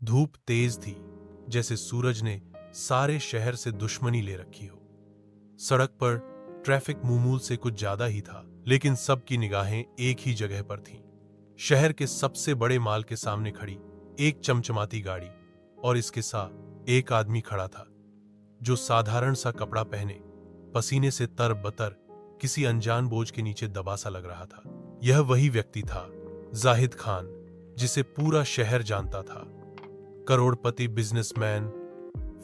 धूप तेज थी, जैसे सूरज ने सारे शहर से दुश्मनी ले रखी हो। सड़क पर ट्रैफिक मामूल से कुछ ज्यादा ही था, लेकिन सबकी निगाहें एक ही जगह पर थीं। शहर के सबसे बड़े माल के सामने खड़ी एक चमचमाती गाड़ी, और इसके साथ एक आदमी खड़ा था जो साधारण सा कपड़ा पहने, पसीने से तरबतर किसी अनजान बोझ के नीचे दबा सा लग रहा था। यह वही व्यक्ति था, जाहिद खान, जिसे पूरा शहर जानता था। करोड़पति बिजनेसमैन,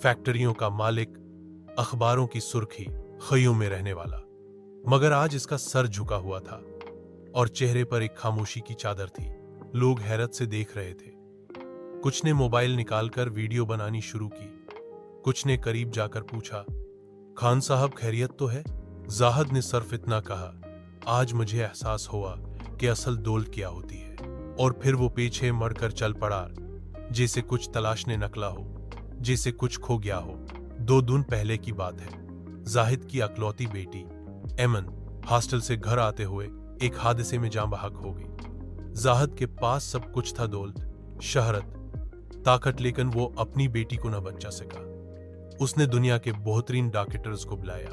फैक्ट्रियों का मालिक, अखबारों की सुर्खी, खइयों में रहने वाला। मगर आज इसका सर झुका हुआ था और चेहरे पर एक खामोशी की चादर थी। लोग हैरत से देख रहे थे। कुछ ने मोबाइल निकालकर वीडियो बनानी शुरू की। कुछ ने करीब जाकर पूछा, खान साहब खैरियत तो है? जाहिद ने सिर्फ इतना कहा, आज मुझे एहसास हुआ कि असल दौलत क्या होती है। और फिर वो पीछे मड़कर चल पड़ा, जैसे कुछ तलाशने निकला हो, जैसे कुछ खो गया हो। 2 दिन पहले की बात है। जाहिद की अकलौती बेटी एमन हॉस्टल से घर आते हुए एक हादसे में जान बहक हो गई। जाहिद के पास सब कुछ था, दौलत, शहरत, ताकत, लेकिन वो अपनी बेटी को न बचा सका। उसने दुनिया के बेहतरीन डॉक्टर्स को बुलाया,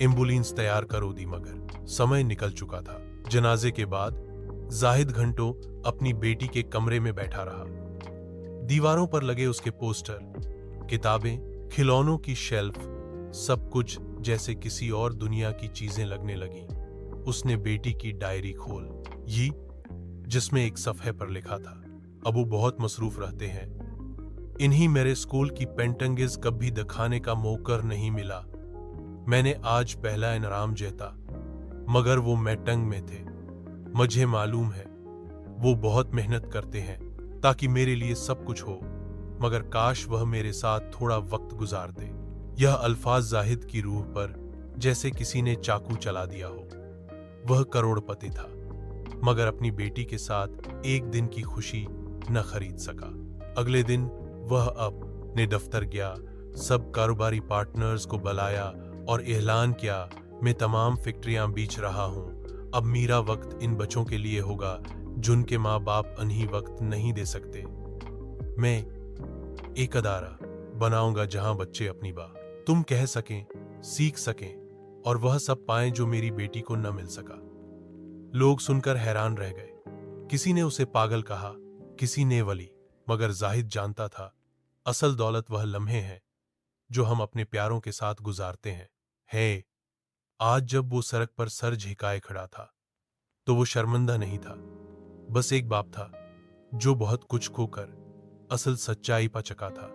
एम्बुलेंस तैयार करो दी, मगर समय निकल चुका था। जनाजे के बाद जाहिद घंटों अपनी बेटी के कमरे में बैठा रहा। दीवारों पर लगे उसके पोस्टर, किताबें, खिलौनों की शेल्फ, सब कुछ जैसे किसी और दुनिया की चीजें लगने लगी। उसने बेटी की डायरी खोल ये, जिसमें एक सफ़े पर लिखा था, अबू बहुत मसरूफ रहते हैं, इन्हीं मेरे स्कूल की पेंटिंग्स कभी दिखाने का मौका नहीं मिला। मैंने आज पहला इनाम जीता, मगर वो मीटिंग में थे। मुझे मालूम है वो बहुत मेहनत करते हैं ताकि मेरे लिए सब कुछ हो, मगर काश वह मेरे साथ थोड़ा वक्त गुजार दे। यह अल्फाज जाहिद की रूह पर जैसे किसी ने चाकू चला दिया हो। वह करोड़पति था, मगर अपनी बेटी के साथ एक दिन की खुशी न खरीद सका। अगले दिन वह अपने दफ्तर गया, सब कारोबारी पार्टनर्स को बुलाया और ऐलान किया, मैं तमाम फैक्ट्रियां बेच रहा हूं। अब मेरा वक्त इन बच्चों के लिए होगा जिनके माँ बाप इन्हीं वक्त नहीं दे सकते। मैं एक अदारा बनाऊंगा जहां बच्चे अपनी बात तुम कह सकें, सीख सकें, और वह सब पाएं जो मेरी बेटी को न मिल सका। लोग सुनकर हैरान रह गए। किसी ने उसे पागल कहा, किसी ने वली, मगर जाहिद जानता था असल दौलत वह लम्हे हैं जो हम अपने प्यारों के साथ गुजारते हैं। आज जब वो सड़क पर सर झुकाए खड़ा था, तो वो शर्मिंदा नहीं था, बस एक बाप था जो बहुत कुछ खोकर असल सच्चाई पा चुका था।